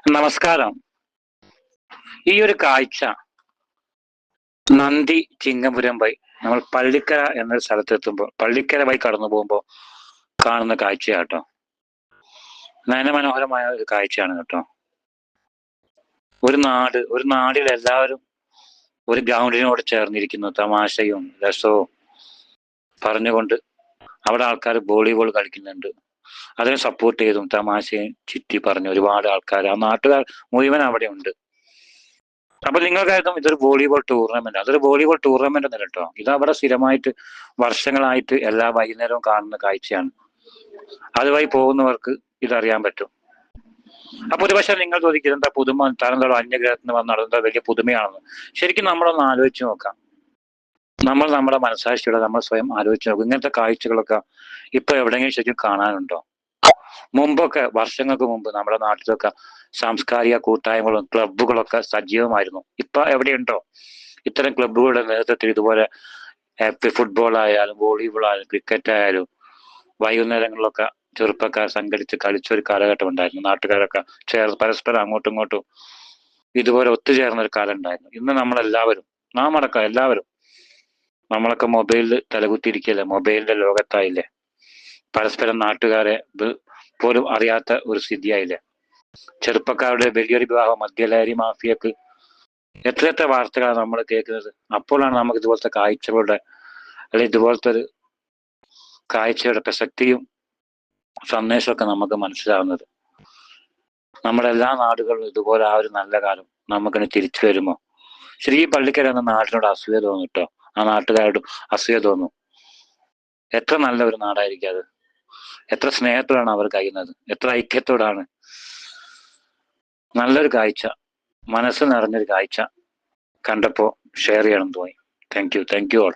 നമസ്കാരം. ഈ ഒരു കാഴ്ച നന്ദി ചിങ്ങപുരം വഴി നമ്മൾ പള്ളിക്കര എന്നൊരു സ്ഥലത്തെത്തുമ്പോൾ, പള്ളിക്കര വഴി കടന്നു പോകുമ്പോൾ കാണുന്ന കാഴ്ചയാട്ടോ. നയനമനോഹരമായ ഒരു കാഴ്ചയാണ് കേട്ടോ. ഒരു നാടിൽ എല്ലാവരും ഒരു ഗ്രൗണ്ടിനോട് ചേർന്നിരിക്കുന്നു, തമാശയും രസവും പറഞ്ഞുകൊണ്ട്. അവിടെ ആൾക്കാർ വോളിബോൾ കളിക്കുന്നുണ്ട്. അതിനെ സപ്പോർട്ട് ചെയ്തും തമാശയും ചുറ്റി പറഞ്ഞു ഒരുപാട് ആൾക്കാർ, ആ നാട്ടുകാർ മുഴുവൻ അവിടെ ഉണ്ട്. അപ്പൊ നിങ്ങൾക്കായിട്ടും ഇതൊരു വോളിബോൾ ടൂർണമെന്റ്, അതൊരു വോളിബോൾ ടൂർണമെന്റ് എന്നല്ല കേട്ടോ. ഇത് അവിടെ സ്ഥിരമായിട്ട് വർഷങ്ങളായിട്ട് എല്ലാ വൈകുന്നേരവും കാണുന്ന കാഴ്ചയാണ്. അതുവഴി പോകുന്നവർക്ക് ഇതറിയാൻ പറ്റും. അപ്പൊ ഒരുപക്ഷെ നിങ്ങൾ ചോദിക്കുന്നത് എന്താ പുതുമ, തരം അന്യഗ്രഹത്തിന് വന്ന് നടന്നത് വലിയ പുതുമയാണെന്ന്. ശരിക്കും നമ്മളൊന്ന് ആലോചിച്ച് നോക്കാം. നമ്മുടെ മനസാക്ഷിയോടെ നമ്മൾ സ്വയം ആലോചിച്ച് നോക്കും. ഇങ്ങനത്തെ കാഴ്ചകളൊക്കെ ഇപ്പൊ എവിടെയെങ്കിലും ശരിക്കും കാണാനുണ്ടോ? മുമ്പൊക്കെ, വർഷങ്ങൾക്ക് മുമ്പ് നമ്മുടെ നാട്ടിലൊക്കെ സാംസ്കാരിക കൂട്ടായ്മകളും ക്ലബ്ബുകളൊക്കെ സജീവമായിരുന്നു. ഇപ്പൊ എവിടെയുണ്ടോ ഇത്തരം ക്ലബ്ബുകളുടെ നേതൃത്വത്തിൽ ഇതുപോലെ ഫുട്ബോൾ ആയാലും വോളിബോൾ ആയാലും ക്രിക്കറ്റ് ആയാലും വൈകുന്നേരങ്ങളിലൊക്കെ ചെറുപ്പക്കാർ സംഘടിച്ച് കളിച്ചൊരു കാലഘട്ടം ഉണ്ടായിരുന്നു. നാട്ടുകാരൊക്കെ പരസ്പരം അങ്ങോട്ടും ഇങ്ങോട്ടും ഇതുപോലെ ഒത്തുചേർന്ന ഒരു കാലം ഉണ്ടായിരുന്നു. ഇന്ന് നമ്മളെല്ലാവരും, നാം അടക്കം എല്ലാവരും, നമ്മളൊക്കെ മൊബൈലിൽ തലകുത്തിയിരിക്കല്ലേ, മൊബൈലിന്റെ ലോകത്തായില്ലേ. പരസ്പരം നാട്ടുകാരെ പോലും അറിയാത്ത ഒരു സ്ഥിതിയായില്ലേ. ചെറുപ്പക്കാരുടെ വലിയൊരു വിവാഹം, മദ്യലഹരി മാഫിയക്ക് എത്ര വാർത്തകളാണ് നമ്മൾ കേൾക്കുന്നത്. അപ്പോഴാണ് നമുക്ക് ഇതുപോലത്തെ കാഴ്ചകളുടെ, അല്ലെങ്കിൽ ഇതുപോലത്തെ ഒരു കാഴ്ചയുടെ പ്രസക്തിയും സന്ദേശമൊക്കെ നമുക്ക് മനസ്സിലാവുന്നത്. നമ്മുടെ എല്ലാ നാടുകളിലും ഇതുപോലെ ആ ഒരു നല്ല കാലം നമുക്കിനി തിരിച്ചു വരുമോ? ശ്രീ പള്ളിക്കര എന്ന നാടിനോട് അസൂയ തോന്നും കേട്ടോ. ആ നാട്ടുകാരോട് അസൂയ തോന്നും. എത്ര നല്ല ഒരു നാടായിരിക്കും അത്. എത്ര സ്നേഹത്തോടാണ് അവർ കഴിയുന്നത്, എത്ര ഐക്യത്തോടാണ്. നല്ലൊരു കാഴ്ച, മനസ്സ് നിറഞ്ഞൊരു കാഴ്ച കണ്ടപ്പോൾ ഷെയർ ചെയ്യണം തോന്നി. Thank you all.